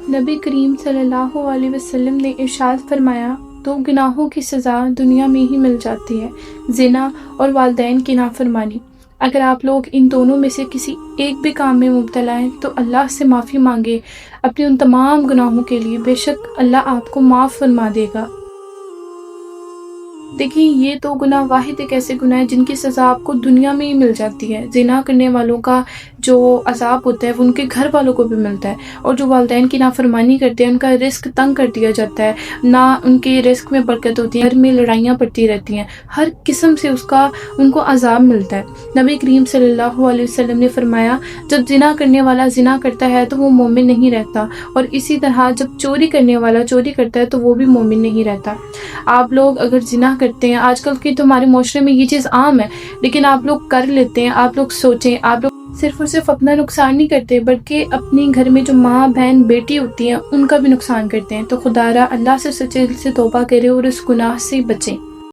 نبی کریم صلی اللہ علیہ وسلم نے ارشاد فرمایا، دو گناہوں کی سزا دنیا میں ہی مل جاتی ہے، زنا اور والدین کی نافرمانی۔ اگر آپ لوگ ان دونوں میں سے کسی ایک بھی کام میں مبتلا ہیں تو اللہ سے معافی مانگے اپنے ان تمام گناہوں کے لیے، بے شک اللہ آپ کو معاف فرما دے گا۔ دیکھیں، یہ تو گناہ واحد ایک ایسے گناہ ہیں جن کی سزا آپ کو دنیا میں ہی مل جاتی ہے۔ زنا کرنے والوں کا جو عذاب ہوتا ہے وہ ان کے گھر والوں کو بھی ملتا ہے، اور جو والدین کی نافرمانی کرتے ہیں ان کا رزق تنگ کر دیا جاتا ہے، نہ ان کے رزق میں برکت ہوتی ہے، گھر میں لڑائیاں پڑتی رہتی ہیں، ہر قسم سے ان کو عذاب ملتا ہے۔ نبی کریم صلی اللہ علیہ وسلم نے فرمایا، جب زنا کرنے والا زنا کرتا ہے تو وہ مومن نہیں رہتا، اور اسی طرح جب چوری کرنے والا چوری کرتا ہے تو وہ بھی مومن نہیں رہتا۔ آپ لوگ اگر زنا کرتے ہیں، آج کل کی تو ہمارے معاشرے میں یہ چیز عام ہے، لیکن آپ لوگ کر لیتے ہیں، آپ لوگ سوچیں، آپ لوگ صرف اور صرف اپنا نقصان نہیں کرتے بلکہ اپنے گھر میں جو ماں بہن بیٹی ہوتی ہیں ان کا بھی نقصان کرتے ہیں۔ تو خدا را اللہ سے سچے دل سے توبہ کرے اور اس گناہ سے بچیں۔